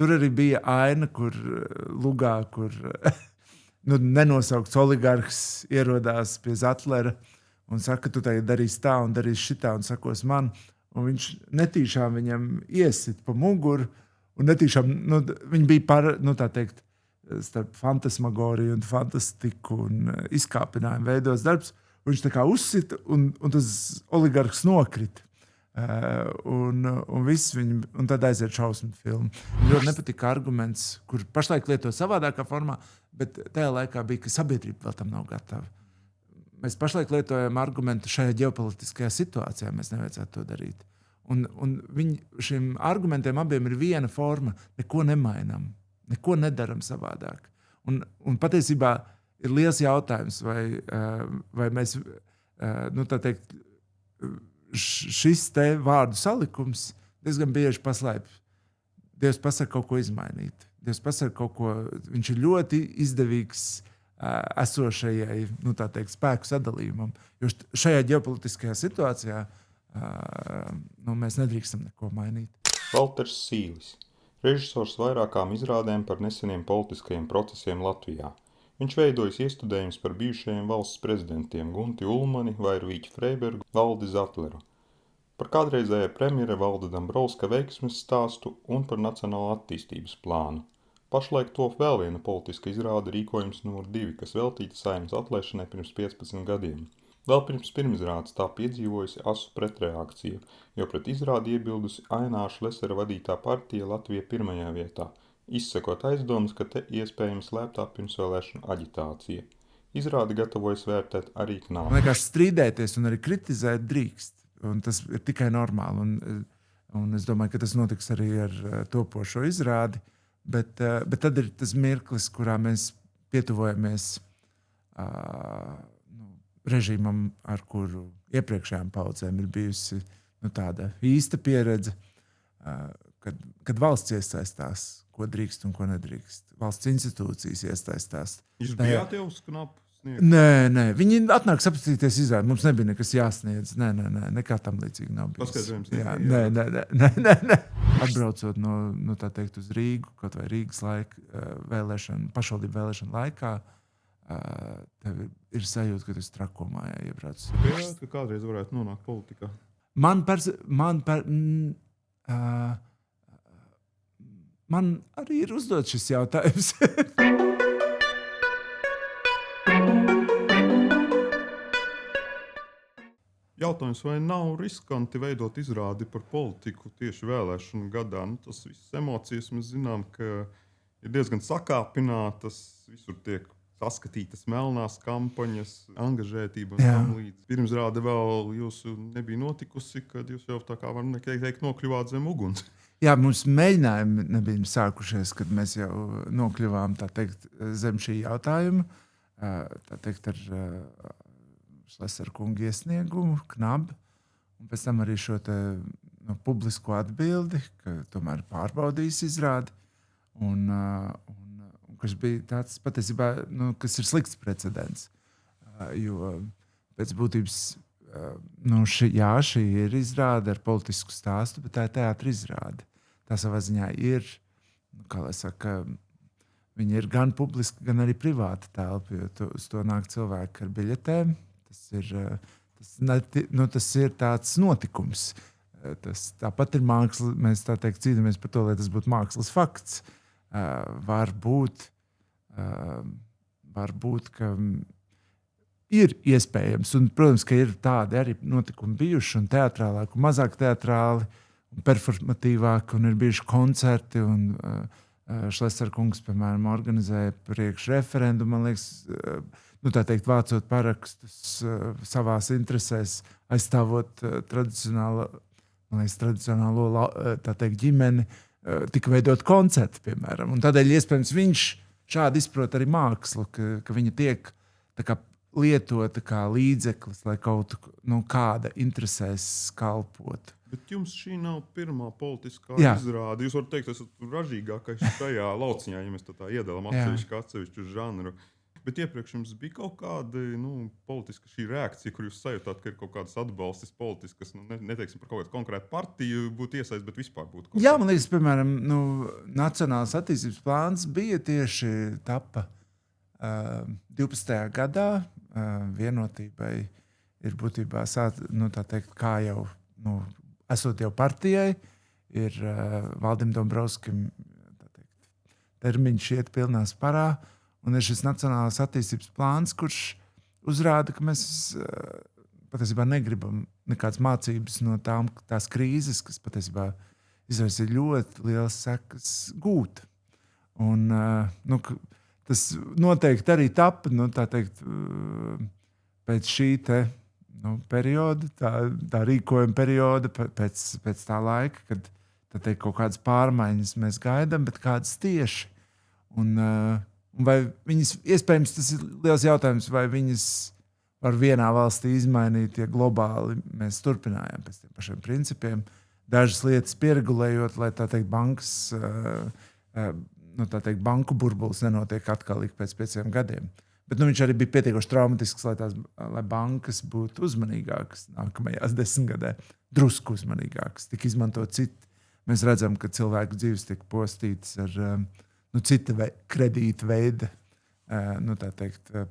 tur arī bija aina, kur lugā, kur nenosaukts oligarhs ierodās pie Zatlera un saka, tu tagad darīsi tā un darīsi šitā un sakos man. Un viņš netīšām viņam iesit pa muguru un netīšām, viņi bija tā teikt, starp fantasmagoriju un fantastiku un izkāpinājumu veidos darbs. Viņš tā kā uzsita un tas oligarhs nokrita. Un tad aiziet šausmu filmu. Ļoti nepatika arguments, kur pašlaik lieto savādākā formā, bet tajā laikā bija, ka sabiedrība vēl tam nav gatava. Mēs pašlaik lietojam argumentu šajā ģeopolitiskajā situācijā, mēs nevajadzētu to darīt. Un šiem argumentiem abiem ir viena forma, neko nemainam, neko nedaram savādāk. Un patiesībā ir liels jautājums, vai mēs, tā teikt, šis te vārdu salikums diezgan bieži paslēp. Dievs pasaka kaut ko izmainīt. Dievs pasaka kaut ko, viņš ir ļoti izdevīgs esošajai, tā teikt, spēku sadalījumam. Jo šajā ģeopolitiskajā situācijā mēs nedrīkstam neko mainīt. Valters Sīlis, režisors vairākām izrādēm par neseniem politiskajiem procesiem Latvijā. Viņš veidojas iestudējums par bijušajiem valsts prezidentiem Gunti Ulmani, Vairvīķi Freibergu, Valdi Zatleru, par kādreizējā premjera Valda Dambrovska veiksmes stāstu un par nacionālo attīstības plānu. Pašlaik top vēl viena politiska izrāde rīkojums nr. 2, kas veltīta Saeimas atlaišanai pirms 15 gadiem. Vēl pirms pirmizrādes tā piedzīvojusi asu pretreakciju, jo pret izrādi iebildusi Aināša Lesera vadītā partija Latvija pirmajā vietā, izsakot aizdomas, ka te iespējams slēptā pirmsvēlēšanu aģitācija. Izrādi gatavojas vērtēt arī Knāba. Man liekas, strīdēties un arī kritizēt drīkst, un tas ir tikai normāli. Un es domāju, ka tas notiks arī ar topošo izrādi, bet tad ir tas mirklis, kurā mēs pietuvojamies režīmam, ar kuru iepriekšējām paudzēm ir bijusi tāda īsta pieredze, kad valsts iesaistās, ko drīkst un ko nedrīkst. Valsts institūcijas iesaistās. Jūs bijāt jau uz knapu sniegt? Nē. Viņi atnāk sapazīties izrādi. Mums nebija nekas jāsniedz. Nē. Nekā tam līdzīgi nav bijis. Paskaidrojums. Nē. Atbraucot tā teikt, uz Rīgu, kaut vai Rīgas pašvaldību vēlēšanu laikā, tev ir sajūta, ka tu esi trakumā iebrauc. Bijāt, ka kādreiz varētu nonākt politikā? Man arī ir uzdot šis jautājums. Jautājums, vai nav riskanti veidot izrādi par politiku tieši vēlēšanu gadā? Tas visas emocijas mēs zinām, ka ir diezgan sakāpinātas, visur tiek saskatītas melnās kampaņas, angažētība un tam līdz. Pirmizrāde vēl jūsu nebija notikusi, kad jūs jau tā kā var teikt nokļuvāt zem uguns. Jā, mums mēģinājumi nebija sākušies, kad mēs jau nokļuvām zem šī jautājuma. Ar Šlesera kunga iesniegumu, Knabu, un pēc tam arī šo publisko atbildi, ka tomēr pārbaudījis izrādi, un kas bija tāds patiesībā, kas ir slikts precedents. Jo pēc būtības šī ir izrāde ar politisku stāstu, bet tā ir teātra izrāde. Tā savā ziņā ir, kā lai saka, viņi ir gan publiski, gan arī privāta telpa, jo uz to nāk cilvēki ar biļetēm. Tas ir tāds notikums. Tāpat ir māksla, mēs tā teikt cīnāmies par to, lai tas būtu mākslas fakts. Varbūt, ka ir iespējams, un, protams, ka ir tādi arī notikumi bijuši, un teatrālāk, un mazāk teatrāli, un performatīvāk, un ir bijuši koncerti, un Šlesera kungs, piemēram, organizēja priekšreferendumu, man liekas, tā teikt, vācot parakstus savās interesēs, aizstāvot tradicionālo tā teikt, ģimeni, tika veidot koncerti, piemēram. Un tādēļ, iespējams, viņš šādi izprot arī mākslu, ka viņa tiek tā kā lietota kā līdzeklis, lai kaut kāda interesēs kalpot. Bet jums šī nav pirmā politiskā izrāde. Jūs varat teikt, esat ražīgākais šajā lauciņā, ja mēs tā iedalām atsevišķu žanru. Bet iepriekš jums bija kaut kāda politiska šī reakcija, kur jūs sajūtāt, ka ir kaut kādas atbalstis politiskas, neteiksim par kaut kādu konkrētu partiju būtu iesaist, bet vispār būtu kaut Jā, man liekas, piemēram, Nacionālās attīstības plāns bija tieši tapa 12. gadā. Vienotībai ir būtībā tā teikt, kā jau esot jau partijai, ir Valdim Dombrovskim termiņš iet pilnā sparā, un ir šis Nacionālās attīstības plāns, kurš uzrāda, ka mēs patiesībā negribam nekādas mācības no tās krīzes, kas patiesībā izraisīja ļoti liels sekas gūt. Un tas noteikti arī tapa, tā teikt, pēc šī perioda, tā rīkojuma perioda, pēc tā laika, kad kaut kādas pārmaiņas mēs gaidām, bet kādas tieši. Un vai viņas, iespējams, tas ir liels jautājums, vai viņas var vienā valstī izmainīt, ja globāli mēs turpinājām pēc tiem pašiem principiem, dažas lietas pieregulējot, lai tā teikt bankas, banku burbulis nenotiek atkal ik pēc 5 gadiem. Bet viņš arī bija pietiekoši traumatisks, lai bankas būtu uzmanīgākas nākamajās 10 gadē. Drusku uzmanīgākas, tik izmantot citi. Mēs redzam, ka cilvēku dzīves tiek postītas ar cita kredīta veida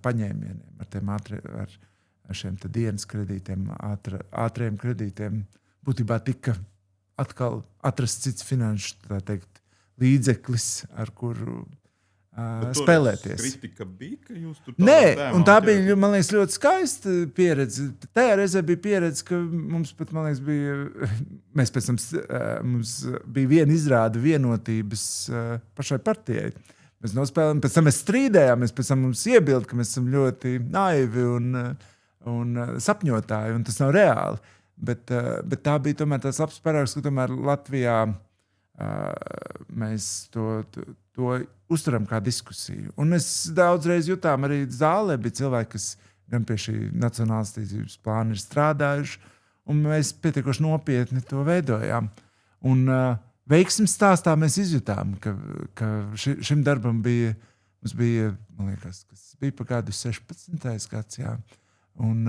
paņēmieniem, ar šiem dienas kredītiem, ātriem kredītiem. Būtībā tika atkal atrasts cits finanšu līdzeklis, ar kuru spēlēties. Kritika bija, ka jūs tur Nē, un tā bija, man liekas, ļoti skaista pieredze. Tajā reizē bija pieredze, ka mums pat, man liekas, mums bija viena izrāda vienotības pašai partijai. Mēs nospēlējām, pēc tam mēs strīdējāmies, pēc tam mums iebilda, ka mēs esam ļoti naivi un sapņotāji, un tas nav reāli. Bet tā bija tomēr tās labs paraugs, ka tomēr Latvijā mēs to uzturam kā diskusiju. Un mēs daudzreiz jutām arī zālē, bija cilvēki, kas gan pie šī Nacionālās attīstības plāna ir strādājuši, un mēs pietiekoši nopietni to veidojām. Un veiksmes stāstā mēs izjutām, ka šim darbam mums bija, man liekas, kas bija pa gadu 16. gads, jā, un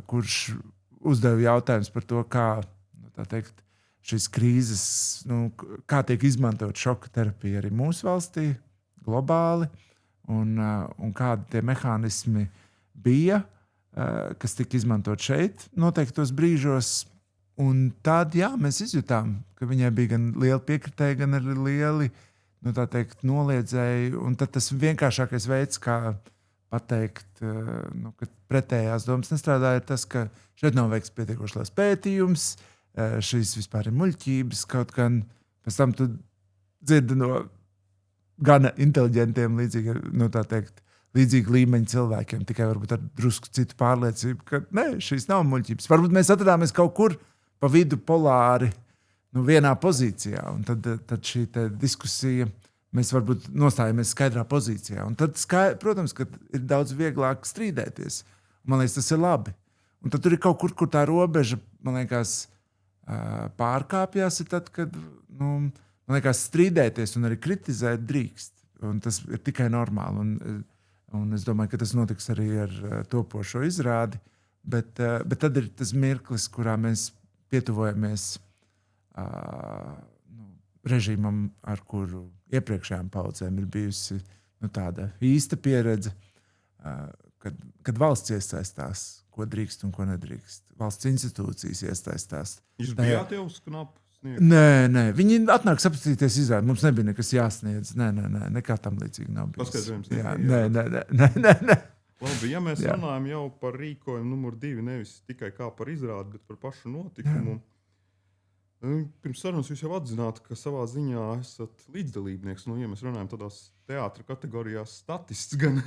kurš uzdeva jautājums par to, kā, tā teikt, šīs krīzes, kā tiek izmantot šoka terapija arī mūsu valstī, globāli, un kādi tie mehānismi bija, kas tika izmantot šeit noteiktos brīžos. Un tad, jā, mēs izjutām, ka viņai bija gan liela piekritēja, gan arī lieli, noliedzēji. Un tad tas vienkāršākais veids, kā pateikt, ka pretējās domas nestrādā, ir tas, ka šeit nav veikts pietiekoši liels pētījums, šīs vispār ir muļķības, kaut gan pēc tam tu dzirdi no gana inteliģentiem, līdzīgi līmeņa cilvēkiem, tikai varbūt ar drusku citu pārliecību, ka nē, šīs nav muļķības. Varbūt mēs atradāmies kaut kur pa vidu polāri, vienā pozīcijā, un tad šī diskusija, mēs varbūt nostājamies skaidrā pozīcijā. Un tad, protams, ka ir daudz vieglāk strīdēties. Man liekas, tas ir labi. Un tad tur ir kaut kur tā robeža, man liekas, pārkāpjās, ir tad, kad, man liekas, strīdēties un arī kritizēt drīkst. Un tas ir tikai normāli. Un es domāju, ka tas notiks arī ar topošo izrādi. Bet tad ir tas mirklis, kurā mēs pietuvojamies režīmam, ar kuru iepriekšējām paudzēm ir bijusi tāda īsta pieredze, kad valsts iesaistās, ko drīkst un ko nedrīkst. Valsts institūcijas iesaistās. Jūs bijāt jau uz knapu sniegt? Nē. Viņi atnāk sapatīties izrādi. Mums nebija nekas jāsniedz. Nē. Nekā tam līdzīgi nav bijis. Paskaidrojums. Nē. Labi, ja mēs runājam jau par rīkojumu numur 2, nevis tikai kā par izrādi, bet par pašu notikumu. Pirms sarunas jūs jau atzināt, ka savā ziņā esat līdzdalībnieks. Ja mēs runājam tādās teātra kategorijās statists, gan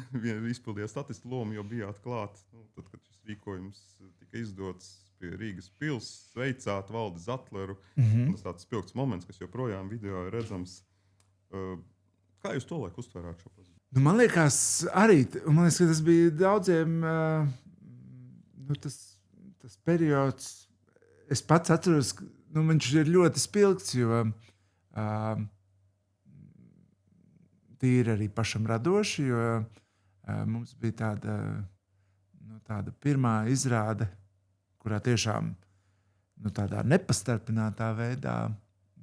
izpildījāt statistu lomu, jo bijāt klāt. Tad, kad šis rīkojums tika izdots pie Rīgas pils, sveicāt Valdi Zatleru. Tas tāds spilgts moments, kas joprojām video ir redzams. Kā jūs to laiku uztvērāt šo pozīciju? Man liekas, ka tas bija daudziem tas periods. Es pats atceros, ka viņš ir ļoti spilgts, jo tīri arī pašam radoši, jo mums bija tāda pirmā izrāde, kurā tiešām tādā nepastarpinātā veidā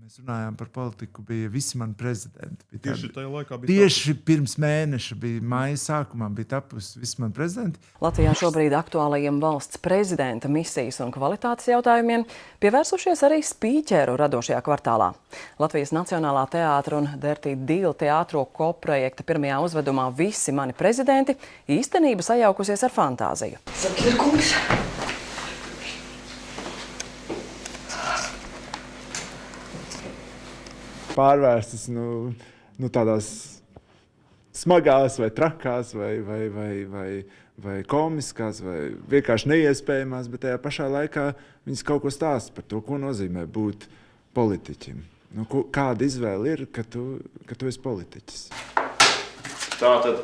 mēs runājām par politiku, bija visi mani prezidenti. Tieši tajā laikā bija tieši pirms mēneša, bija maija sākumā, bija tapusi visi mani prezidenti. Latvijā šobrīd aktuālajiem valsts prezidenta misijas un kvalitātes jautājumiem pievērsušies arī spīķeru radošajā kvartālā. Latvijas Nacionālā teātra un Dirty Deal teātro koprojekta pirmajā uzvedumā Visi mani prezidenti īstenība sajaukusies ar fantāziju. Zakļakungs. Pārvērstas tādās smagās, vai trakās, vai komiskās, vai vienkārši neiespējamās, bet tajā pašā laikā viņas kaut ko stāsta par to, ko nozīmē būt politiķim. Kāda izvēle ir, ka tu esi politiķis? Tātad,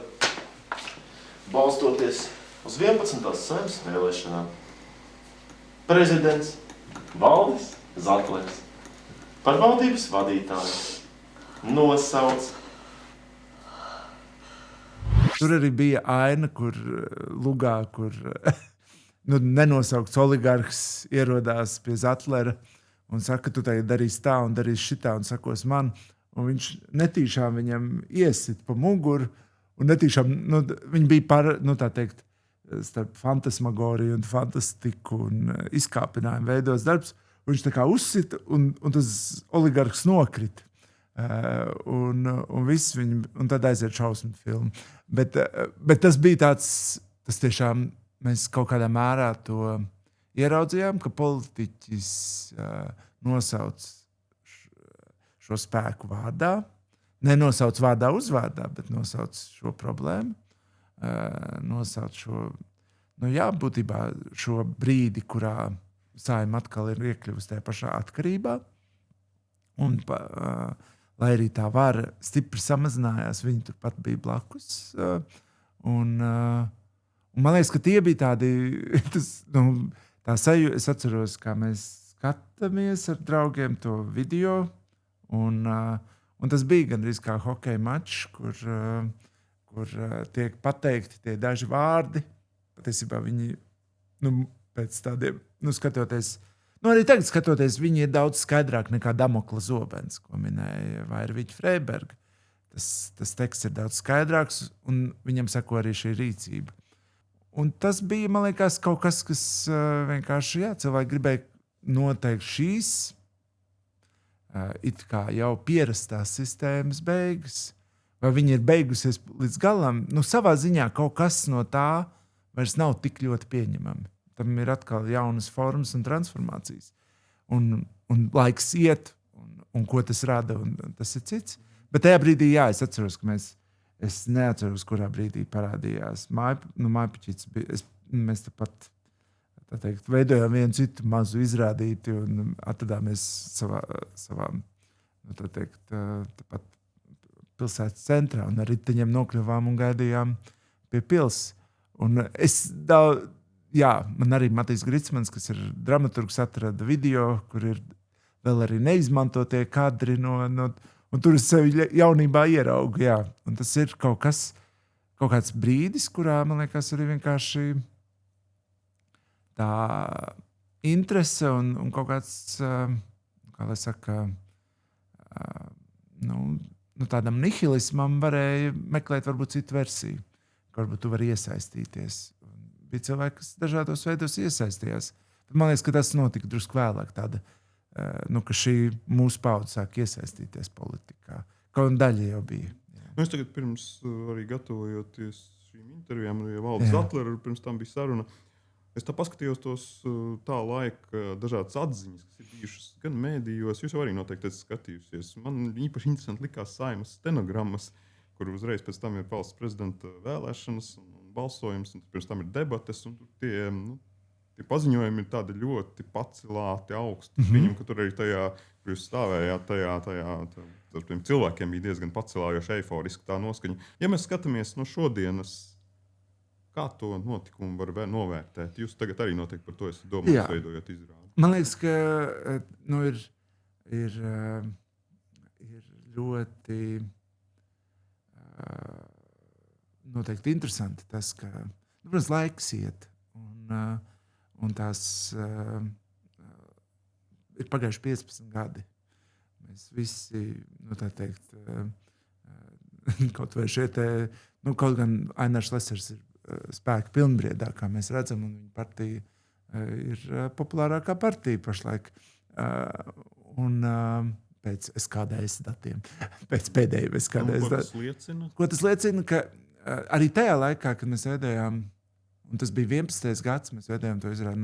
balstoties uz 11. Saeimas vēlēšanām, prezidents Valdis Zatlers par valdības vadītāju nosauc. Tur arī bija aina, kur lugā, kur nenosaukts oligarhs ierodās pie Zatlera un saka, tu tagad darīsi tā un darīsi šitā un sakos man. Un viņš netīšām viņam iesit pa muguru un netīšām, viņi bija tā teikt, starp fantasmagoriju un fantastiku un izkāpinājumu veidos darbs. Viņš tā kā uzsita, un tas oligarhs nokrita. Un tad aiziet šausmu filmu. Bet tas bija tāds, tas tiešām mēs kaut kādā mērā to ieraudzījām, ka politiķis nosauc šo spēku vārdā. Nenosauc vārdā uzvārdā, bet nosauc šo problēmu. Nosauc šo, būtībā šo brīdi, kurā Saeima atkal ir iekļuvusi tajā pašā atkarībā. Un, lai arī tā vara stipri samazinājās, viņi turpat bija blakus. Un man liekas, ka tie bija tādi, es atceros, kā mēs skatāmies ar draugiem to video. Un tas bija gandrīz kā hokeja mačs, kur tiek pateikti tie daži vārdi. Patiesībā viņi, pēc tādiem, skatoties, arī tagad skatoties, viņi ir daudz skaidrāk nekā Damokla zobens, ko minēja Vairvīķa Freiberga. Tas teksts ir daudz skaidrāks, un viņam sako arī šī rīcība. Un tas bija, man liekas, kaut kas, kas vienkārši, cilvēki gribēja noteikt šīs it kā jau pierastās sistēmas beigas. Vai viņi ir beigusies līdz galam? Savā ziņā kaut kas no tā vairs nav tik ļoti pieņemami. Tam ir atkal jaunas formas un transformācijas. Un laiks iet, un ko tas rada, un tas ir cits. Bet tajā brīdī, es atceros, ka es neatceros, kurā brīdī parādījās Mājpiķītis. Mēs tepat, tā teikt, veidojām vienu citu mazu izrādīti un atradāmies savā tā teikt, tepat pilsētas centrā un ar riteņiem nokļuvām un gaidījām pie pils. Un man arī Matīs Gritsmans, kas ir dramaturgs, atrada video, kur ir vēl arī neizmantotie kadri un tur es sevi jaunībā ieraugu, Un tas ir kaut kāds brīdis, kurā, man liekas, arī vienkārši tā interese un kaut kāds, kā lai saka, tādam nihilismam varēja meklēt varbūt citu versiju, ka varbūt tu vari iesaistīties. Bija cilvēki, kas dažādos veidos iesaistījās. Bet man liekas, ka tas notika drusku vēlāk, ka šī mūsu paudze sāk iesaistīties politikā. Kaut daļa jau bija. Es tagad pirms arī gatavojoties šīm intervijām, Valdis Zatlera, pirms tam bija saruna, es tā paskatījos tos tā laika dažādas atziņas, kas ir bijušas gan mēdījos, jūs jau arī noteikti esat skatījusies. Man īpaši interesanti likās Saeimas stenogrammas, kur uzreiz pēc tam ir valsts prezidenta vēlēšanas un balsojums, un pirms tam ir debates, un tie paziņojumi ir tādi ļoti pacelāti, augsti. Viņam, ka tur arī tajā, kur jūs stāvējāt, tajā tiem cilvēkiem bija diezgan pacelājoši eiforiski tā noskaņa. Ja mēs skatāmies no šodienas, kā to notikumu var novērtēt? Jūs tagad arī noteikti par to esat domājis, veidojot izrādi. Man liekas, ka ir ļoti noteikti interesanti tas, ka, protams, laiks iet, un tās ir pagājuši 15 gadi. Mēs visi, tā teikt, kaut vai šie te, kaut gan Ainārs Lesers ir spēka pilnbriedā, kā mēs redzam, un viņa partija ir populārākā partija pašlaik. Un pēc SKDS datiem, pēc pēdējiem SKDS datiem. Ko tas liecina? Ka arī tajā laikā, kad mēs veidojām, un tas bija 11. gads, mēs veidojām to izrādi,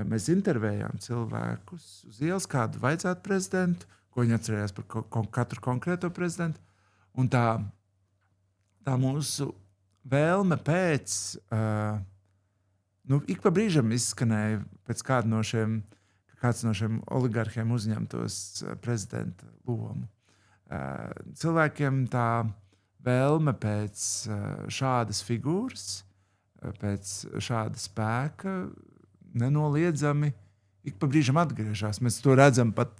mēs intervējām cilvēkus uz ielas, kādu vajadzētu prezidentu, ko viņi atcerējās par katru konkrēto prezidentu. Un tā mūsu vēlme pēc, ik pa brīžam izskanēja pēc kāds no šiem oligarhiem uzņemtos prezidenta lomu. Cilvēkiem tā vēlme pēc šādas figūras, pēc šāda spēka nenoliedzami ik pa brīžam atgriežas. Mēs to redzam pat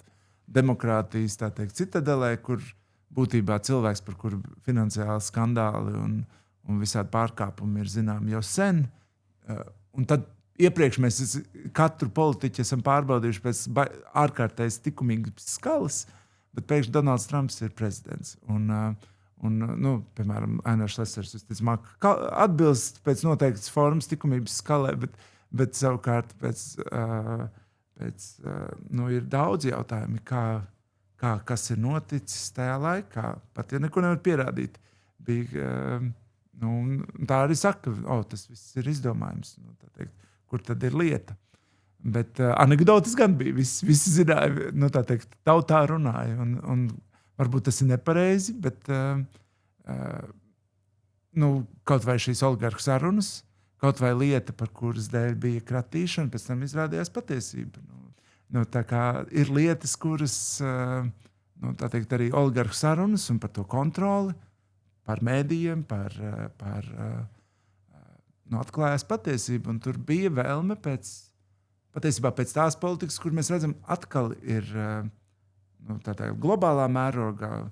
demokrātijas, tā teikt, citadelē, kur būtībā cilvēks, par kuru finansiāli skandāli un visādi pārkāpumi ir zināmi jau sen. Un tad iepriekš mēs katru politiķu esam pārbaudījuši pēc ārkārtējas likumīgas skalas, bet pēkšņi Donalds Trumps ir prezidents. Piemēram, Ainārs Lesers visticamāk atbilst pēc noteiktas formas likumības skalē, bet savukārt ir daudz jautājumi, kas ir noticis tajā laikā, pat ja neko nevar pierādīt. Tā arī saka, tas viss ir izdomājums. Kur tad ir lieta? Bet anekdotas gan bija. Visi zināja, tautā runāja. Un varbūt tas ir nepareizi, bet kaut vai šīs oligarhu sarunas, kaut vai lieta, par kuras dēļ bija kratīšana, pēc tam izrādījās patiesība. Tā kā ir lietas, kuras arī oligarhu sarunas un par to kontroli, par mēdījiem, atklājās patiesība. Un tur bija vēlme pēc tās politikas, kur mēs redzam, atkal ir globālā mērogā,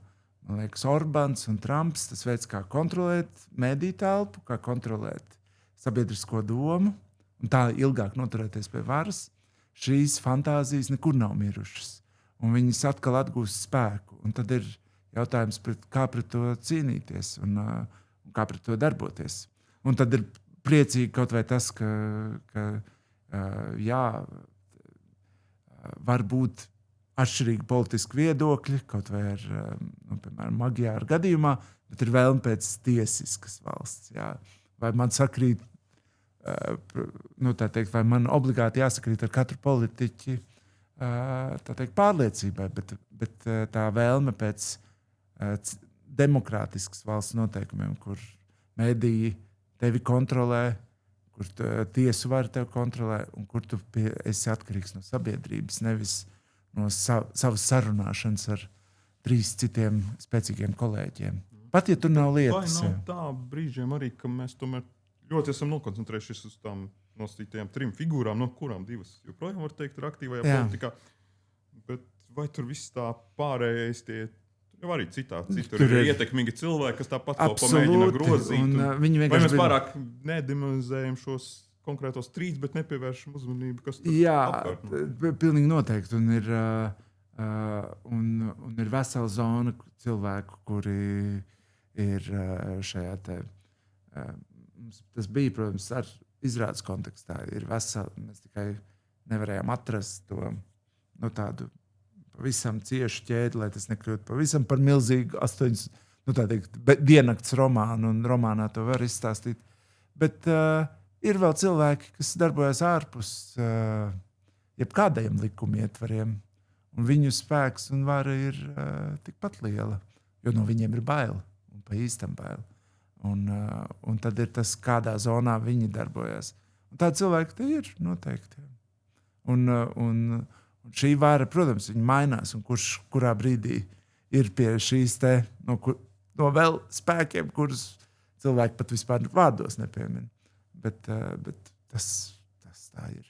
man liekas, Orbāns un Trumps, tas veids, kā kontrolēt mēdīju telpu, kā kontrolēt sabiedrisko domu, un tā ilgāk noturēties pie varas. Šīs fantāzijas nekur nav mirušas, un viņas atkal atgūst spēku. Un tad ir jautājums, kā pret to cīnīties un kā pret to darboties. Un tad ir priecīgi kaut vai tas, ka var būt atšķirīgi politiski viedokļi, kaut vai ar, piemēram, Magyāra gadījumā, bet ir vēlme pēc tiesiskas valsts. Jā. Vai man sakrīt, vai man obligāti jāsakrīt ar katru politiķi pārliecībai, bet tā vēlme pēc demokrātiskas valsts noteikumiem, kur mediji tevi kontrolē, kur tiesu var tevi kontrolē un kur tu esi atkarīgs no sabiedrības, nevis no savas sarunāšanas ar 3 citiem spēcīgiem kolēģiem. Pat ja tur nav lietas. Vai nav tā brīžiem arī, ka mēs tomēr ļoti esam nokoncentrējušies uz tām nosītajām 3 figūrām, no kurām 2 joprojām var teikt ir aktīvajā politikā. Bet vai tur viss tā pārējais tie jau arī citur ir ietekmīgi cilvēki, kas tāpat kaut ko mēģina grozīt. Vai mēs pārāk nedemonizējam šos konkrētos 3, bet nepievēršam uzmanību, kas tur apkārt? Jā, pilnīgi noteikti. Un ir vesela zona cilvēku, kuri ir šajā te... Tas bija, protams, ar izrādes kontekstā. Ir vesela, mēs tikai nevarējām atrast to tādu pavisam ciešu ķēdi, lai tas nekļūtu pavisam par milzīgu 8 diennakts romānu, un romānā to var izstāstīt. Bet ir vēl cilvēki, kas darbojas ārpus jebkādiem likuma ietvariem, un viņu spēks un vara ir tikpat liela, jo no viņiem ir bail, un pa īstam bail. Un tad ir tas, kādā zonā viņi darbojas. Un tādi cilvēki te ir noteikti. Un šī vara, protams, viņa mainās, un kurā brīdī ir pie šīs te no vēl spēkiem, kurus cilvēki pat vispār vārdos nepiemina. Bet tas tā ir.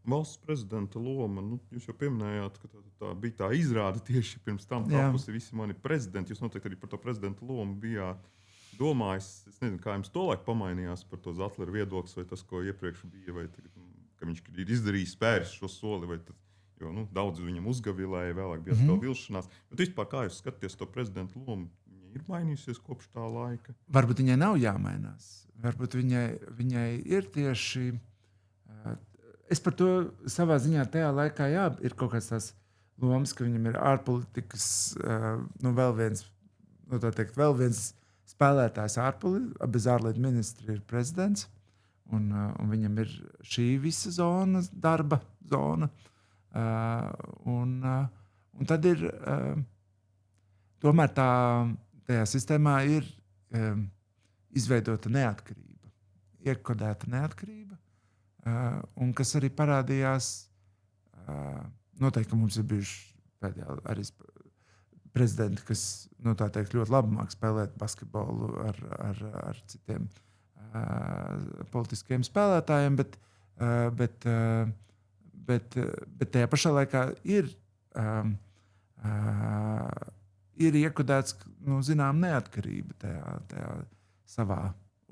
Valsts prezidenta loma, jūs jau pieminējāt, ka tā bija tā izrāde tieši pirms tam tapusi visi mani prezidenti. Jūs noteikti arī par to prezidenta lomu bijāt domāju, es nezinu, kā jums tolaik pamainījās par to Zatleru viedoklis, vai tas, ko iepriekš bija, vai tagad, ka viņš ir izdarījis spēris šo soli, vai tas, jo daudz viņam uzgavilēja, vēlāk bija atkal vilšanās. Bet vispār, kā jūs skatāties to prezidentu lomu, viņa ir mainījusies kopš tā laika? Varbūt viņai nav jāmainās. Varbūt viņai ir tieši... Es par to savā ziņā tajā laikā, ir kaut kāds tās lomas, ka viņam ir ārpolitikas, vēl viens spēlētājs bez ārlietu ministra ir prezidents, un viņam ir šī visa zona, darba zona. Un tad ir, tomēr tajā sistēmā ir izveidota neatkarība, iekodēta neatkarība, un kas arī parādījās, noteikti mums ir bijuši pēdējā arī prezidenti, kas ļoti labi māk spēlēt basketbolu ar citiem politiskiem spēlētājiem, bet tajā pašā laikā ir iekodēts zinām neatkarība tajā savā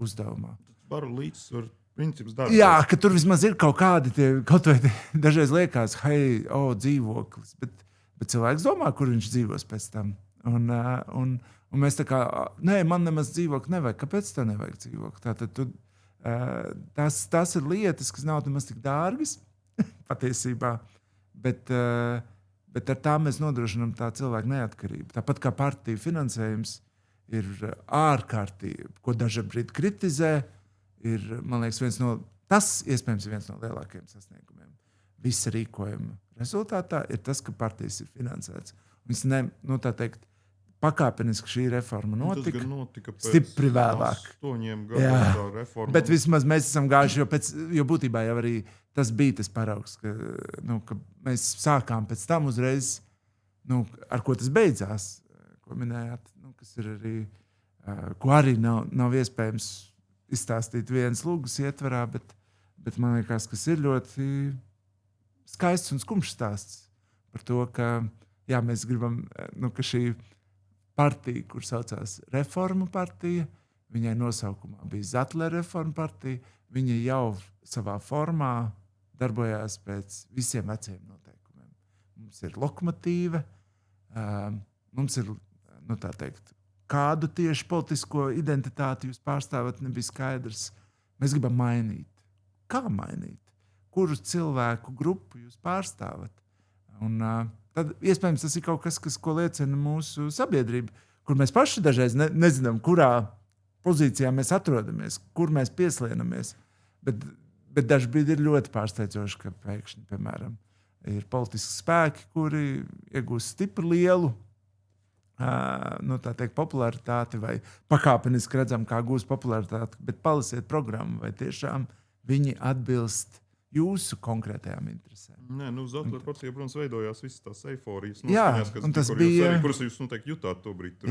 uzdevumā. Varu līdzsvaru princips darbs. Jā, ka tur vismaz ir kaut kādi kaut vai dažreiz liekas, hei, dzīvoklis, bet cilvēks domā, kur viņš dzīvos pēc tam. Un mēs tā kā, nē, man nemaz dzīvokli nevajag. Kāpēc tev nevajag dzīvokli? Tātad tās ir lietas, kas nav nemaz tik dārgas patiesībā, bet ar tām mēs nodrošinām tā cilvēku neatkarību. Tāpat kā partiju finansējums ir ārkārtīgi, ko daži brīdi kritizē, ir, man liekas, tas iespējams ir viens no lielākajiem sasniegumiem. Visa rīkojuma rezultātā ir tas, ka partijas ir finansētas. Pakāpeniski šī reforma notika stipri vēlāk. 8 gadu reforma. Bet vismaz mēs esam gājuši, jo būtībā jau arī tas bija tas paraugs, ka mēs sākām pēc tam uzreiz, ar ko tas beidzās, ko minējāt, kas ir arī, ko arī nav iespējams izstāstīt vienas lūgas ietvarā, bet man liekas, kas ir ļoti skaists un skumjš stāsts par to, ka mēs gribam, ka šī partija, kur saucās Reformu partija, viņai nosaukumā bija Zatlera Reformu partija, viņa jau savā formā darbojās pēc visiem veciem noteikumiem. Mums ir lokomotīve, mums ir, tā teikt, kādu tieši politisko identitāti jūs pārstāvat, nebija skaidrs. Mēs gribam mainīt. Kā mainīt? Kuru cilvēku grupu jūs pārstāvat? Un tad iespējams tas ir kaut kas, ko liecina mūsu sabiedrība, kur mēs paši dažreiz nezinām, kurā pozīcijā mēs atrodamies, kur mēs pieslienamies. Bet daži brīdi ir ļoti pārsteidzoši, ka pēkšņi, piemēram, ir politiski spēki, kuri iegūst stipri lielu popularitāti vai pakāpeniski redzam, kā gūs popularitāti, bet palasiet programmu, vai tiešām viņi atbilst jūsu konkrētajām interesēm. Nē, Zatlera partija, protams, veidojās visas tās eiforijas noskaņas, kuras jūs noteikti jutāt to brīdi,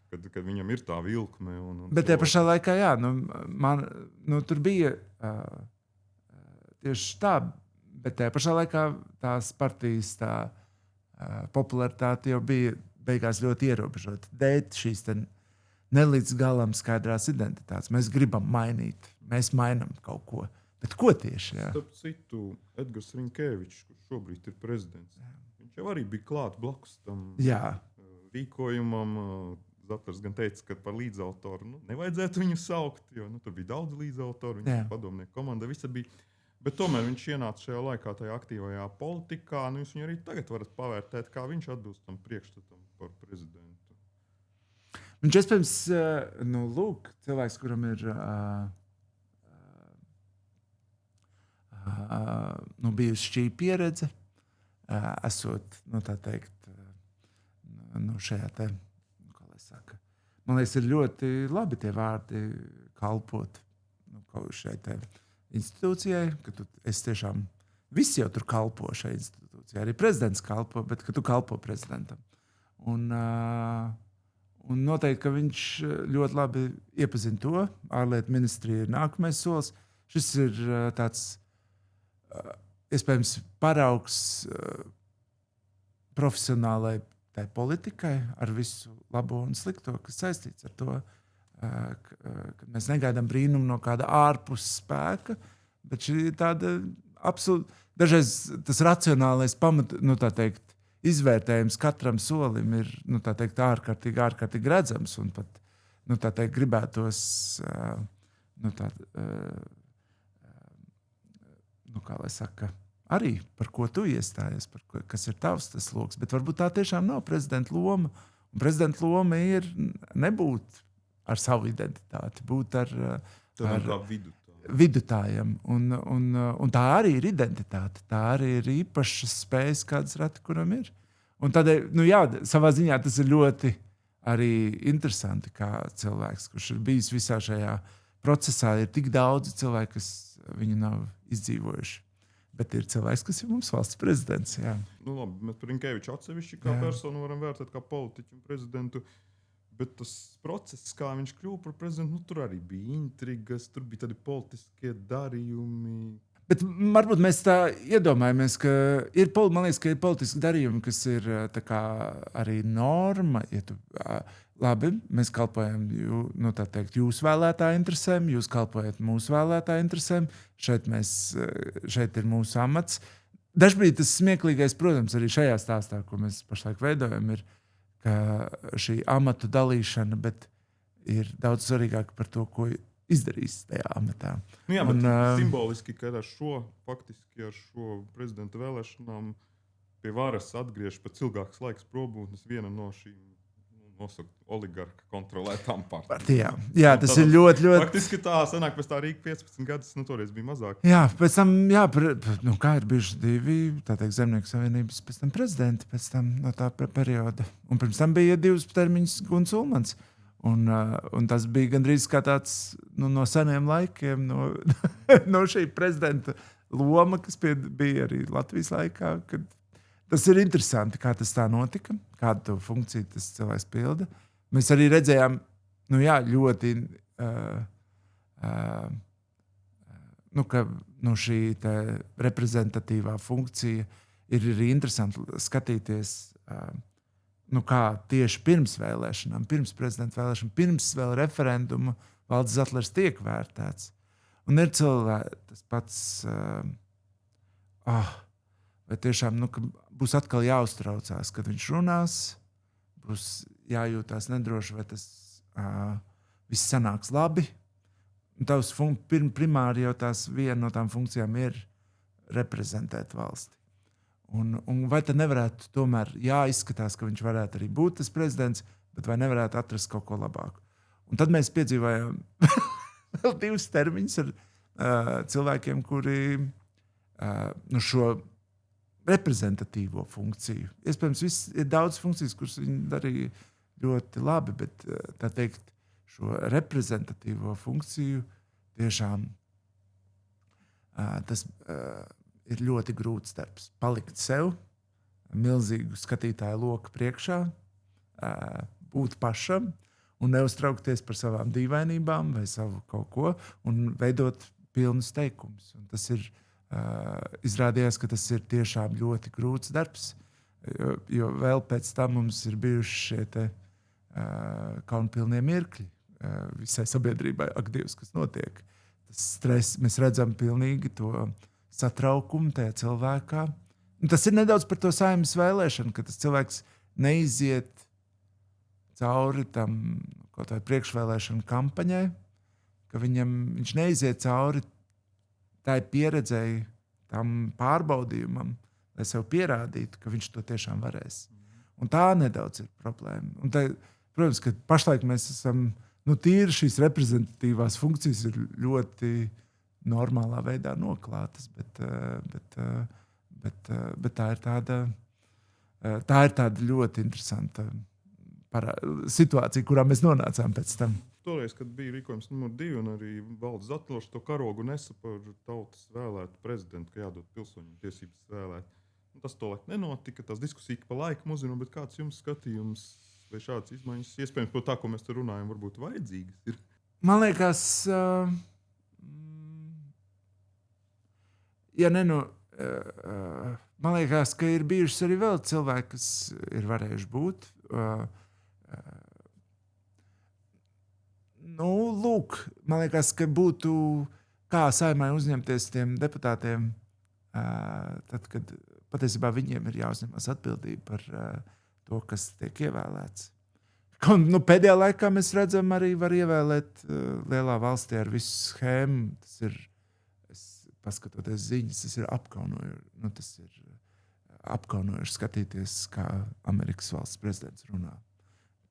kad viņam ir tā vilkme. Bet tajā pašā laikā, tur bija tieši tā, bet tajā pašā laikā tās partijas popularitāte jau bija beigās ļoti ierobežota. Dēļ šīs nelīdz galam skaidrās identitātes. Mēs gribam mainīt, mēs mainām kaut ko. Bet ko tieši? Starp citu, Edgars Rinkēvičs, kurš šobrīd ir prezidents, viņš jau arī bija klāt blakus tam rīkojumam. Zatlers gan teica, ka par līdzautoru nevajadzētu viņu saukt, jo tur bija daudz līdzautoru, viņa padomnieku komanda, visa bija. Bet tomēr viņš ienāca šajā laikā tajā aktīvajā politikā. Jūs viņu arī tagad varat pavērtēt, kā viņš atbilst tam priekšstatam par prezidentu. Viņš iespējams, cilvēks, kuram ir bijusi šī pieredze, esot, tā teikt, šajā te, kā lai saka, man liekas, ir ļoti labi tie vārdi kalpot šai te institūcijai, ka es tiešām visi jau tur kalpo šai institūcijai, arī prezidents kalpo, bet ka tu kalpo prezidentam. Un noteikti, ka viņš ļoti labi iepazina to, ārlietu ministrija ir nākamais solis. Šis ir tāds iespējams paraugs profesionālai tai politikai ar visu labo un slikto, kas saistīts ar to. ka mēs negaidām brīnumu no kāda ārpus spēka, bet šī ir tāda absolūti, dažreiz tas racionālais izvērtējums katram solim ir, ārkārtīgi redzams, un pat, gribētos, kā lai saka, arī par ko tu iestājies, kas ir tavs tas loks, bet varbūt tā tiešām nav prezidenta loma, un prezidenta loma ir nebūt ar savu identitāti, būt ar vidutājiem. Un tā arī ir identitāte. Tā arī ir īpašas spējas, kādas reti kuram ir. Un tādēļ, savā ziņā tas ir ļoti arī interesanti, kā cilvēks, kurš ir bijis visā šajā procesā, ir tik daudz cilvēku, kas viņu nav izdzīvojuši. Bet ir cilvēks, kas ir mums valsts prezidents. Jā. Labi, mēs par Rinkeviču atsevišķi kā personu varam vērtēt kā politiķu un prezidentu. Bet tas process, kā viņš kļuva par prezidentu, tur arī bija intrigas, tur bija tādi politiskie darījumi. Bet varbūt mēs tā iedomājamies, ka ir politiski darījumi, kas ir arī norma. Labi, mēs kalpojam jūsu vēlētāju interesēm, jūs kalpojat mūsu vēlētāju interesēm, šeit ir mūsu amats. Dažbrīd tas smieklīgais, protams, arī šajā stāstā, ko mēs pašlaik veidojam, ir ka šī amatu dalīšana, bet ir daudz svarīgāk par to, ko izdarīs tajā amatā. Bet simboliski, ka ar šo prezidenta vēlēšanām pie varas atgriež pēc ilgākas laiks probūtnes viena no šīm nosaka oligarka kontrolētām partijām. Jā, tas ir ļoti. Faktiski tā sanāk, pēc tā Rīga 15 gadus, toreiz bija mazāk. Jā, pēc tam, kā ir bijuši divi, Zemnieku savienības pēc tam prezidenti, pēc tam no tā perioda. Un pirms tam bija 2 termiņus Gunts Ulmans. Un tas bija gandrīz kā tāds no seniem laikiem, no šī prezidenta loma, kas bija arī Latvijas laikā, kad tas ir interesanti, kā tas tā notika, kādu funkciju tas cilvēks pilda. Mēs arī redzējām, ļoti, ka šī reprezentatīvā funkcija ir arī interesanti skatīties, kā tieši pirms vēlēšanām, pirms prezidenta vēlēšanām, pirms vēl referenduma Valdis Zatlers tiek vērtēts. Un ir cilvēki, tas pats, vai tiešām, ka būs atkal jāuztraucās, kad viņš runās, būs jājūtās nedroši, vai tas viss sanāks labi. Un tavs primāri jau viena no tām funkcijām ir reprezentēt valsti. Un vai tad nevarētu tomēr jāizskatās, ka viņš varētu arī būt tas prezidents, bet vai nevarētu atrast kaut ko labāku. Un tad mēs piedzīvājām vēl 2 termiņus ar cilvēkiem, kuri šo reprezentatīvo funkciju. Iespējams, ir daudz funkcijas, kuras viņi darīja ļoti labi, bet tā teikt, šo reprezentatīvo funkciju tiešām tas ir ļoti grūts darbs. Palikt sev, milzīgu skatītāju loku priekšā, būt pašam un neuztraukties par savām dīvainībām vai savu kaut ko un veidot pilnus teikumus. Un tas ir izrādījās, ka tas ir tiešām ļoti grūts darbs, jo vēl pēc tam mums ir bijuši šie kaunpilnie mirkļi visai sabiedrībai. Ak, Dievs, kas notiek? Tas stress, mēs redzam pilnīgi to satraukumu tajā cilvēkā. Un tas ir nedaudz par to Saeimas vēlēšanu, ka tas cilvēks neiziet cauri tam kaut vai priekšvēlēšanu kampaņai, ka viņš neiziet cauri tai pieredzēji, tam pārbaudījumam, lai sev pierādītu, ka viņš to tiešām varēs. Un tā nedaudz ir problēma. Un tā, protams, ka pašlaik mēs esam, tīri šīs reprezentatīvās funkcijas ir ļoti normālā veidā noklātas, bet tā ir tāda ļoti interesanta situācija, kurā mēs nonācām pēc tam. Toreiz, kad bija rīkojums numur 2 un arī Valdis Zatlers to karogu nesa par tautas vēlētu prezidentu, ka jādod pilsoņiem tiesības vēlēt. Un tas tolaik nenotika, tās diskusijas pa laikam uzzinām, bet kāds jums skatījums vai šāds izmaiņas, iespējams, par tā, ko mēs te runājam, varbūt vajadzīgas ir? Man liekas, man liekas, ka ir bijušas arī vēl cilvēki, kas ir varējuši būt. lūk, man liekas, ka būtu kā Saeimai uzņemties tiem deputātiem, tad, kad patiesībā viņiem ir jāuzņemas atbildība par to, kas tiek ievēlēts. Pēdējā laikā mēs redzam, arī var ievēlēt lielā valstī ar visu schēmu. Tas ir, paskatoties ziņas, tas ir apkaunojoši. Tas ir apkaunojoši skatīties, kā Amerikas valsts prezidents runā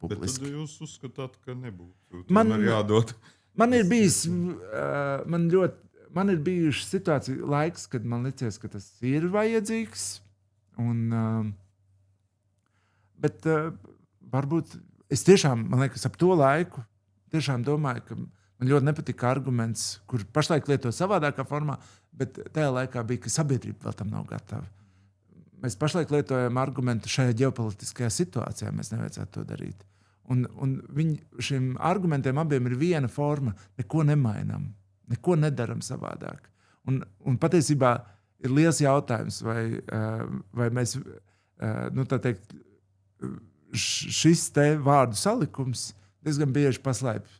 publiski. Bet tad jūs uzskatāt, ka nebūtu jādod? Man ir bijuši situācija laiks, kad man licies, ka tas ir vajadzīgs. Bet varbūt es tiešām, man liekas, ap to laiku tiešām domāju, ka man ļoti nepatika arguments, kur pašlaik lieto savādākā formā, bet tajā laikā bija, ka sabiedrība vēl tam nav gatava. Mēs pašlaik lietojam argumentu šajā ģeopolitiskajā situācijā, mēs nevajadzētu to darīt. Un šiem argumentiem abiem ir viena forma, neko nemainam, neko nedaram savādāk. Un patiesībā ir liels jautājums, vai mēs, tā teikt, šis te vārdu salikums diezgan bieži paslēpj.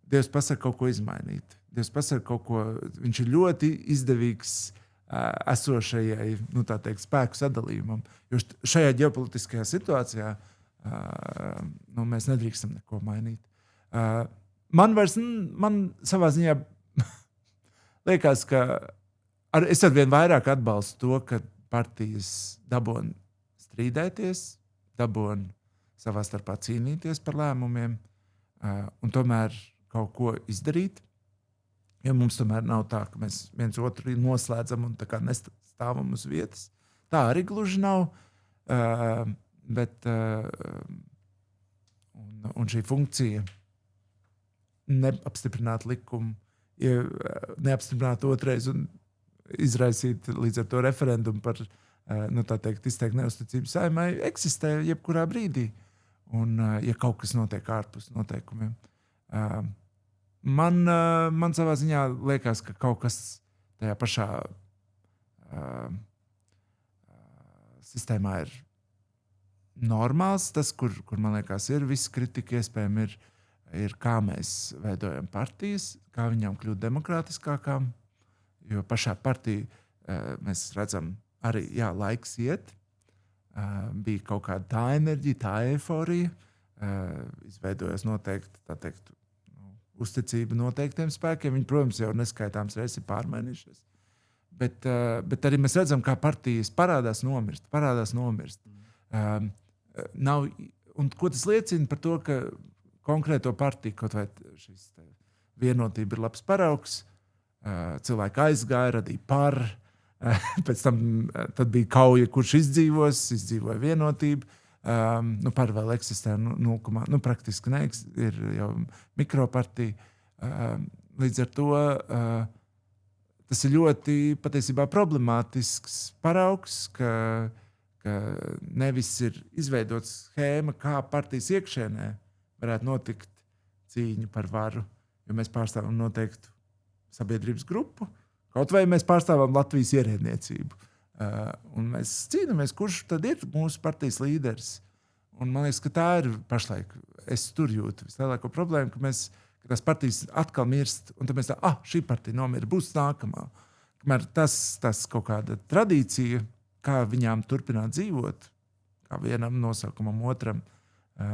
Dievs pasaka kaut ko izmainīt. Dievs pasaka kaut ko, viņš ir ļoti izdevīgs esošajai, tā teikt, spēku sadalījumam. Jo šajā ģeopolitiskajā situācijā mēs nedrīkstam neko mainīt. Man savā ziņā liekas, ka es arvien vairāk atbalstu to, ka partijas dabon strīdēties, dabon savā starpā cīnīties par lēmumiem un tomēr kaut ko izdarīt. Jo mums tomēr nav tā, ka mēs viens otru noslēdzam un tā kā nestāvam uz vietas. Tā arī gluži nav. Bet un šī funkcija neapstiprināt likumu, neapstiprināt otrais un izraisīt līdz ar to referendumu par izteikt neuzticību Saeimai eksistē jebkurā brīdī. Un, ja kaut kas notiek ārpus noteikumiem. Man savā ziņā liekas, ka kaut kas tajā pašā sistēmā ir normāls. Tas, kur man liekas, ir viss kritika iespējami, ir kā mēs veidojam partijas, kā viņām kļūt demokrātiskākām. Jo pašā partija mēs redzam, arī laiks iet, bija kaut kāda tā enerģija, tā eiforija, izveidojas noteikti, tā teikt, uzticība noteiktiem spēkiem. Viņi, protams, jau neskaitāms reizes ir pārmainījušies. Bet arī mēs redzam, kā partijas parādās nomirst. Un ko tas liecina par to, ka konkrēto partiju, kaut vai šis vienotība ir labs paraugs, cilvēki aizgāja, radīja par. Pēc tam bija kauja, kurš izdzīvoja vienotību. Par vēl eksistē praktiski ir jau mikropartija. Līdz ar to tas ir ļoti patiesībā problemātisks paraugs, ka nevis ir izveidots schēma, kā partijas iekšēnē varētu notikt cīņa par varu, jo mēs pārstāvam noteiktu sabiedrības grupu. Kaut vai mēs pārstāvam Latvijas ierēdniecību. Un mēs cīnāmies, kurš tad ir mūsu partijas līderis. Un man liekas, ka tā ir pašlaik. Es tur jūtu vislielāko problēmu, ka tās partijas atkal mirst, un tad mēs šī partija nomira, būs nākamā. Kamēr tas kaut kāda tradīcija, kā viņām turpināt dzīvot, kā vienam nosaukumam otram,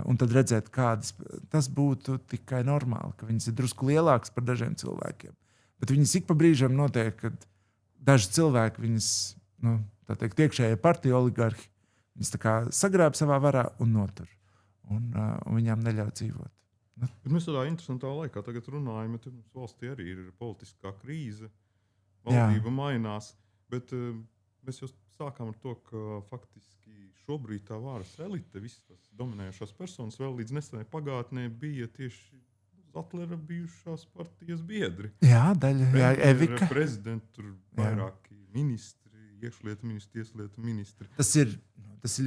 un tad redzēt, kādas tas būtu tikai normāli, ka viņas ir drusku lielākas par dažiem cilvēkiem. Bet viņas ik pa brīžam notiek, kad daži cilvēki, viņas, iekšējie partiju oligarhi, viņas tā kā sagrāb savā varā un notur. Un viņām neļauj dzīvot. Bet mēs tādā interesantā laikā tagad runājam, ka mums valstī arī ir politiskā krīze, valdība mainās, bet mēs jau sākām ar to, ka faktiski šobrīd tā varas elite, visas tās dominējošās personas vēl līdz nesenai pagātnē bija tieši Zatlera bijušās partijas biedri. Jā, daļa, Evika. Prezidenti, tur vairāki ministri, iekšlietu ministri, tieslietu ministri. Tas ir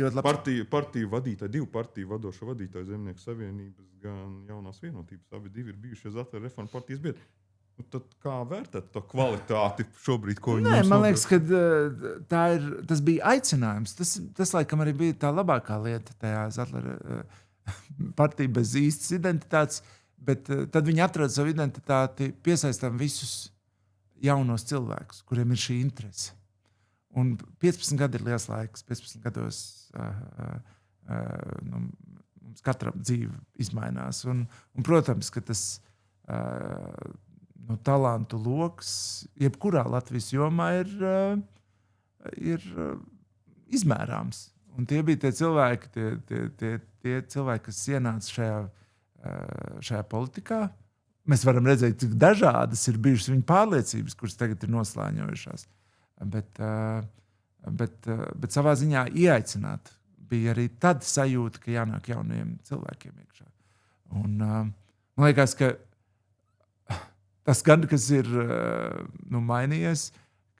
ļoti labi. Partiju vadītāji, divu partiju vadošo vadītāju Zemnieku savienības, gan Jaunās vienotības, abi divi ir bijušie Zatlera reformu partijas biedri. Tad kā vērtēt to kvalitāti šobrīd, ko viņi mums man liekas, ka tas bija aicinājums. Tas laikam arī bija tā labākā lieta tajā Zatlera partija bez īstas identitātes. Bet tad viņi atrada savu identitāti, piesaistām visus jaunos cilvēkus, kuriem ir šī interese. Un 15 gadi ir liels laiks. 15 gados mums katram dzīve izmainās. Un, protams, ka tas talantu loks, jebkurā Latvijas jomā ir izmērāms. Un tie bija tie cilvēki, tie cilvēki, kas ienāca šajā politikā. Mēs varam redzēt, cik dažādas ir bijušas viņa pārliecības, kuras tagad ir noslāņojušās. Bet savā ziņā ieaicināt bija arī tad sajūta, ka jānāk jauniem cilvēkiem iekšā. Un man liekas, ka tas gan, kas ir mainījies,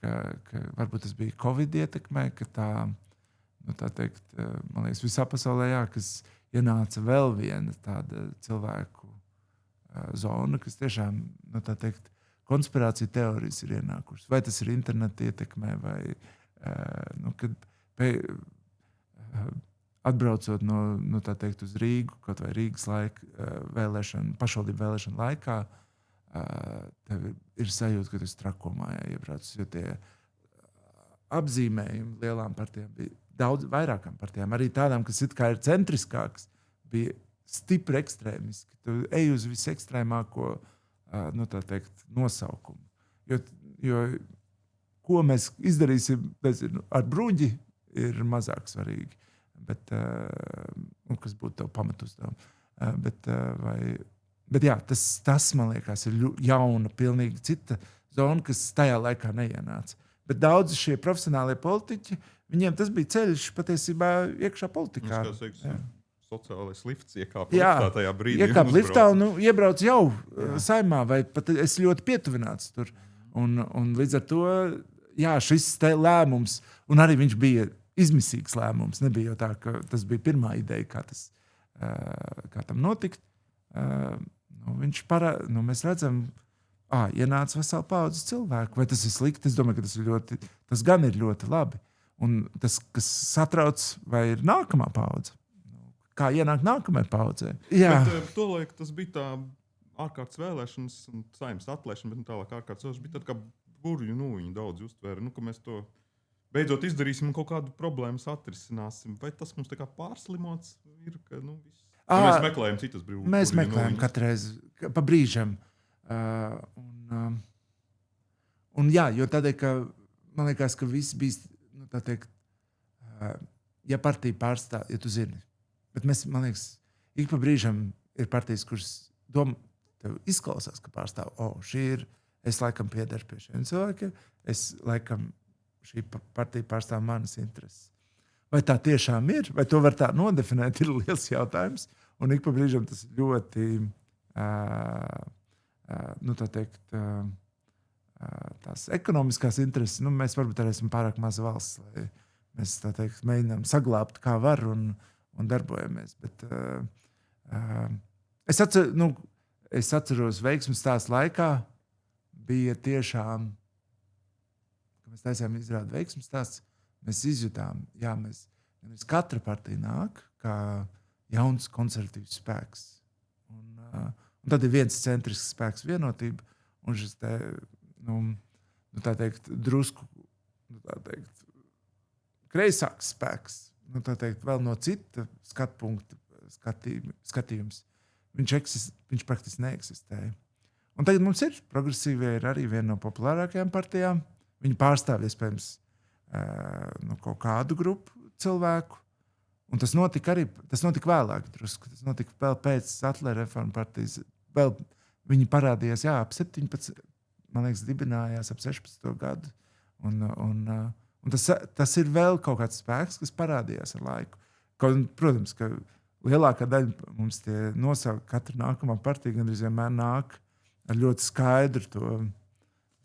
ka varbūt tas bija Covid ietekmē, ka tā teikt, man liekas, visā pasaulē, kas ienāca vēl viena tāda cilvēku zona, kas tiešām, tā teikt, konspirācija teorijas ir ienākušas. Vai tas ir interneta ietekmē, vai kad atbraucot tā teikt, uz Rīgu, kaut vai Rīgas pašvaldību vēlēšanu laikā, tev ir sajūta, ka tu esi trakumā iebrauc, jo tie apzīmējumi lielām partijām bija daudz vairākām partijām, arī tādām, kas it kā ir centriskākas, bija stipri ekstrēmiski. Tu ej uz visekstrēmāko tā teikt, nosaukumu. Jo ko mēs izdarīsim ar bruģi, ir mazāk svarīgi. Bet, kas būtu tev pamatuzdevums. Bet jā, tas, man liekas, ir jauna, pilnīgi cita zona, kas tajā laikā neienāca. Bet daudzi šie profesionālie politiķi, viņiem tas bija ceļš patiesībā iekšā politikā. Sociālais lifts iekāpa liftā tajā brīdī. Iekāpa liftā un iebrauc jau saimā, vai pat es ļoti pietuvināts tur. Un līdz ar to, šis lēmums, un arī viņš bija izmisīgs lēmums, nebija jau tā, ka tas bija pirmā ideja, kā tam notikt. Mēs redzam, ienāca vesela paudze cilvēku. Vai tas ir slikti? Es domāju, ka tas gan ir ļoti labi. Un tas, kas satrauc, vai ir nākamā paudze. Kā ienāk nākamajai paudzei. Bet tolaik tas bija tā ārkārtas vēlēšanas un saimnes atlēšana, bet tālāk ārkārtas vēlēšanas bija tad kā burju, viņi daudz uztvēra, ka mēs to beidzot izdarīsim un kaut kādu problēmas atrisināsim. Vai tas mums tā kā pārslimots ir, ka viss? Mēs meklējam citas brīvības. Mēs meklējam katreiz pa brīžam. Un jo tādēļ, ka man liekas, ka viss bija, tā teikt, ja partija pārstāv, ja tu zini. Bet man liekas, ik pa brīžam ir partijas, kuras tev izklausās, ka pārstāv. Es laikam piederu pie šiem cilvēkiem, šī partija pārstāv manas intereses. Vai tā tiešām ir? Vai to var tā nodefinēt? Ir liels jautājums. Un ik pa brīžam tas ļoti, tā teikt, tās ekonomiskās intereses. Mēs varbūt arī esam pārāk maza valsts, lai mēs tā teikt mēģinām saglābt, kā var un darbojamies. Bet es atceros veiksmes stāstu laikā bija tiešām, ka mēs taisījām izrādi veiksmes stāsts, mēs izjutām, katra partija nāk kā jauns konservatīvs spēks. Un tad ir viens centrisks spēks, vienotība, un šis tā teikt, drusku kreisāks spēks, vēl no cita skatu punkta skatījums. Viņš praktiski neeksistēja. Un tagad mums ir progresīvie, ir arī viena no populārākajām partijām. Viņi pārstāv iespējams kaut kādu grupu cilvēku. Un tas notika vēlāk drusku. Tas notika vēl pēc Atlera reformu partijas. Viņi parādījās, ap 17, man liekas, dibinājās ap 16. gadu. Un tas ir vēl kaut kāds spēks, kas parādījās ar laiku. Protams, ka lielākā daļa mums tie nosaukt, katra nākamā partija gandrīz vienmēr nāk ar ļoti skaidru to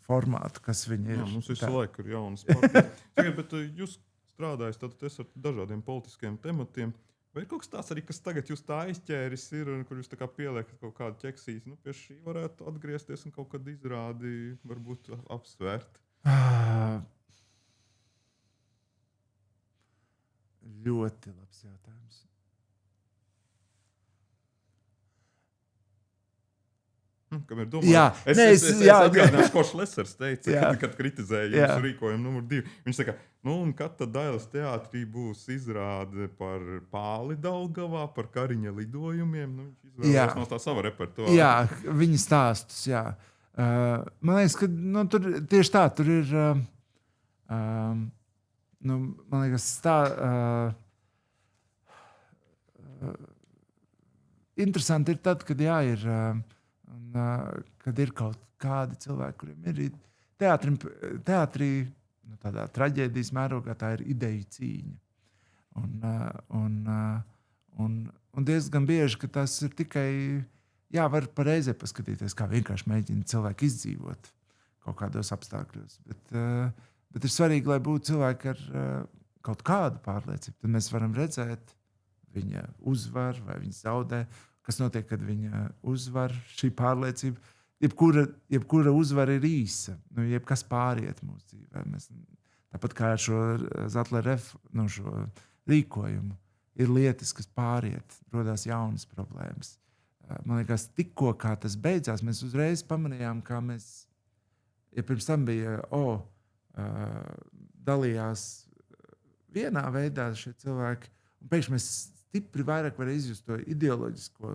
formātu, kas viņi ir. Jā, mums visu laiku ir jaunas partijas. Bet jūs strādājat ar dažādiem politiskiem tematiem. Vai ir kaut kas tāds arī, kas tagad jūs tā aizķēris ir, kur jūs tā kā pieliekat kaut kādu ķeksīti? Pie šī varētu atgriezties un kaut kad izrādi varbūt apsvērt. Ļoti labs jautājums. kam ir domāts. Jā, Es atgādināšu, ko Šlesers teica, kad kritizēja jūsu rīkojumu numur 2. Viņš saka, un kad tad Dailes teātrī būs izrāde par Pāli Daugavā, par Kariņa lidojumiem? Viņš izvēlējās no tā sava repertuāra. Jā, viņa stāstus, jā. Man liekas, ka tur tieši tā, tur ir, man liekas, tā... Interesanti ir tad, kad kad ir kaut kādi cilvēki, kuriem ir teātrī, tādā traģēdijas mērogā, tā ir ideju cīņa. Un diezgan bieži, ka tas ir tikai, var pareizē paskatīties, kā vienkārši mēģina cilvēki izdzīvot kaut kādos apstākļos. Bet ir svarīgi, lai būtu cilvēki ar kaut kādu pārliecību. Tad mēs varam redzēt, viņa uzvar vai viņa zaudē, kas notiek, kad viņa uzvar šī pārliecība. Jebkura uzvara ir īsa, jebkas pāriet mūsu dzīvē. Tāpat kā ar šo Zatlera šo rīkojumu, ir lietas, kas pāriet, rodās jaunas problēmas. Man liekas, tikko kā tas beidzās, mēs uzreiz pamanījām, kā mēs, pirms tam bija, dalījās vienā veidā šie cilvēki, un pēkšņi mēs stipri vairāk var izjust to ideoloģisko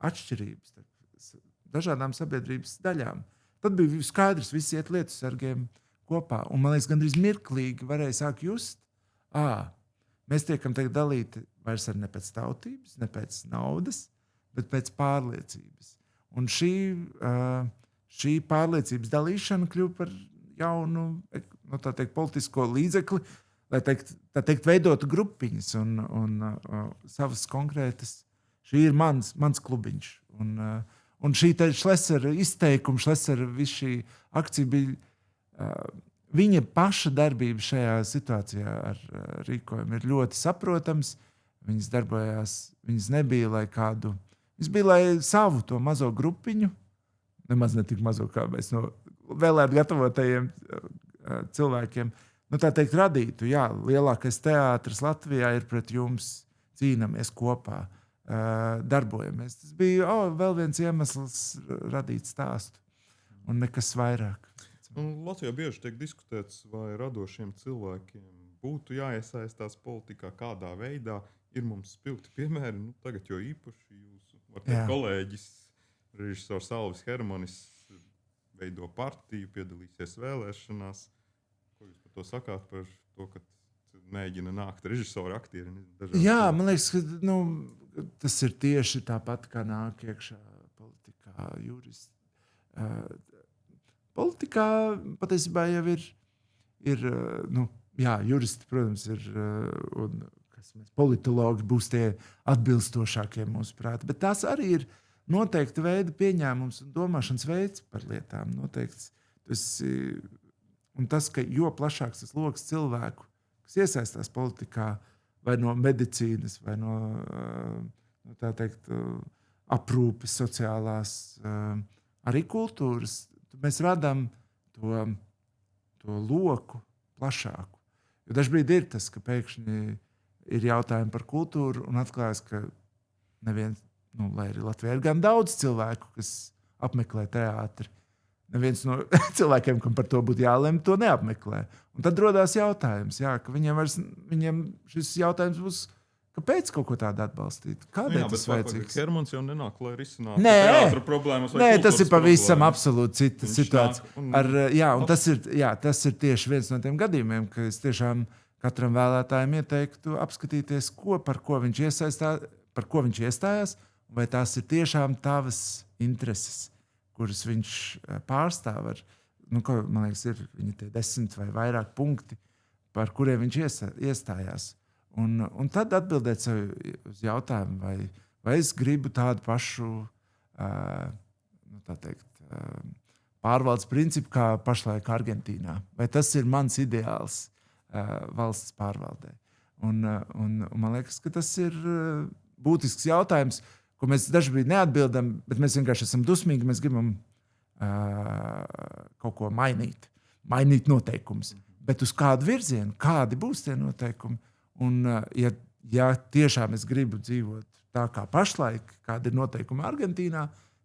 atšķirību starp dažādām sabiedrības daļām. Tad bija skaidrs, visi iet lietu sargiem kopā. Un man liekas, gandrīz mirklīgi varēja sākt just, mēs tiekam tagad dalīti vairs ar ne pēc tautības, ne pēc naudas, bet pēc pārliecības. Un šī pārliecības dalīšana kļuva par jaunu, politisko līdzekli, lai teikt, veidotu grupiņas un savas konkrētas. Šī ir mans klubiņš. Un šī Šlesera izteikuma, Šlesera visu šī akcija bija viņa paša darbība šajā situācijā ar rīkojumu ir ļoti saprotams. Viņas darbojās, viņas nebija, lai kādu, viņas bija, lai savu to mazo grupiņu, nemaz ne tik mazo, kā mēs no vēlēt gatavotajiem cilvēkiem, tā teikt, radītu. Jā, lielākais teātris Latvijā ir pret jums, cīnamies kopā, darbojamies. Tas bija vēl viens iemesls radīt stāstu un nekas vairāk. Latvijā bieži tiek diskutēts, vai radošiem cilvēkiem būtu jāiesaistās politikā kādā veidā. Ir mums spilgti piemēri, tagad jau īpaši jūsu kolēģis, režisors Alvis Hermanis veido partiju, piedalīsies vēlēšanās. Ko jūs par to sakāt, par to, ka mēģina nākt režisori, aktieri? Jā, man liekas, ka tas ir tieši tāpat, kā nāk iekšā politikā juristi. Politikā patiesībā jau ir juristi, protams, ir, un politologi būs tie atbilstošākie mūsu prāti, bet tās arī ir noteikti veidi pieņēmums un domāšanas veids par lietām. Noteikts. Un tas, ka jo plašāks tas loks cilvēku, kas iesaistās politikā, vai no medicīnas, vai no tā teikt, aprūpes, sociālās, arī kultūras, mēs radām to loku plašāku. Jo dažbrīd ir tas, ka pēkšņi ir jautājumi par kultūru un atklājas, ka neviens, lai arī Latvijā ir gan daudz cilvēku, kas apmeklē teātri, neviens no cilvēkiem, kam par to būtu jālemj, to neapmeklē. Un tad rodās jautājums, ka viņiem šis jautājums būs, kāpēc kaut ko tādu atbalstīt? Kādēļ tas vajadzīgs? Hermans jau nenāk, lai risinātu teātra problēmas vai kultūras tas ir pavisam problēmas. Absolūti cita situācija. Un tas ir tieši viens no tiem gadījumiem, ka es tiešām katram vēlētājiem ieteiktu apskatīties, par ko viņš iestājās, vai tās ir tiešām tavas intereses, kuras viņš pārstāv. Man liekas, ir viņa tie 10 vai vairāk punkti, par kuriem viņš iestājās. Un tad atbildēt sev uz jautājumu, vai es gribu tādu pašu pārvaldes principu kā pašlaik Argentīnā. Vai tas ir mans ideāls valsts pārvaldē. Un man liekas, ka tas ir būtisks jautājums, ko mēs dažkārt neatbildam, bet mēs vienkārši esam dusmīgi, mēs gribam kaut ko mainīt noteikumus. Bet uz kādu virzienu, kādi būs tie noteikumi? Un ja tiešām es gribu dzīvot tā kā pašlaik, kāda ir noteikuma Argentīnā,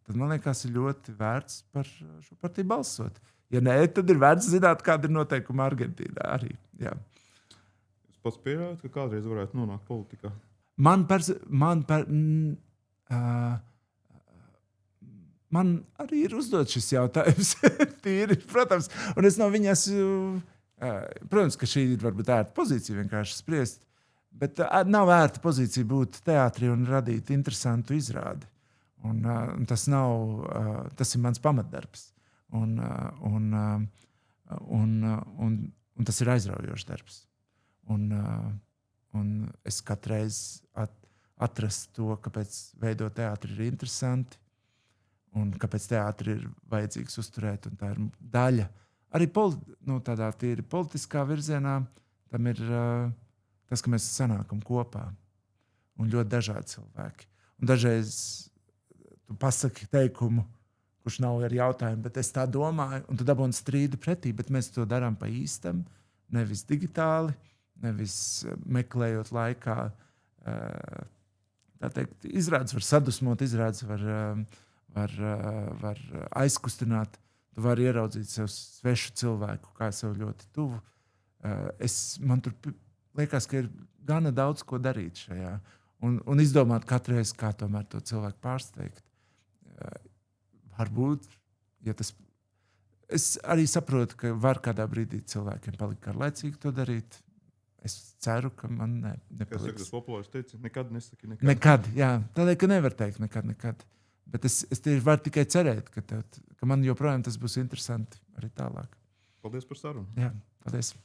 tad man liekas, ir ļoti vērts par šo partiju balsot. Ja nē, tad ir vērts zināt, kāda ir noteikuma Argentīnā arī. Jā. Jūs pats pieļaujat, ka kādreiz varētu nonākt politikā? Man arī ir uzdots šis jautājums. Tīri, protams, un es no viņas, protams, ka šī ir varbūt ērta pozīcija vienkārši spriest, bet nav ērta pozīcija būt teātrī un radīt interesantu izrādi. Un tas ir mans pamatdarbs. Un tas ir aizraujošs darbs. Un es katru reizi atrastu to, kāpēc veidot teātri ir interesanti un kāpēc teātri ir vajadzīgs uzturēt. Un tā ir daļa. Arī tādā tīri politiskā virzienā tam ir tas, ka mēs sanākam kopā un ļoti dažādi cilvēki. Un dažreiz tu pasaki teikumu, kurš nav ar jautājumu, bet es tā domāju, un tu dabūni strīdu pretī, bet mēs to darām pa īstam, nevis digitāli, nevis meklējot laikā. Tā teikt, izrādes var sadusmot, izrādes var aizkustināt, tu vari ieraudzīt sev svešu cilvēku, kā sev ļoti tuvu. Man tur liekas, ka ir gana daudz ko darīt šajā, un izdomāt katru reizi, kā tomēr to cilvēku pārsteigt. Varbūt, ja tas... Es arī saprotu, ka var kādā brīdī cilvēkiem palikt garlaicīgi to darīt. Es ceru, ka man nepaliks. Kas saka, tas populārs teiciens, nekad nesaki nekad. Nekad, jā. Tādēļ, ka nevar teikt nekad. Bet es varu tikai cerēt, ka man joprojām tas būs interesanti arī tālāk. Paldies par sarunu. Jā, paldies.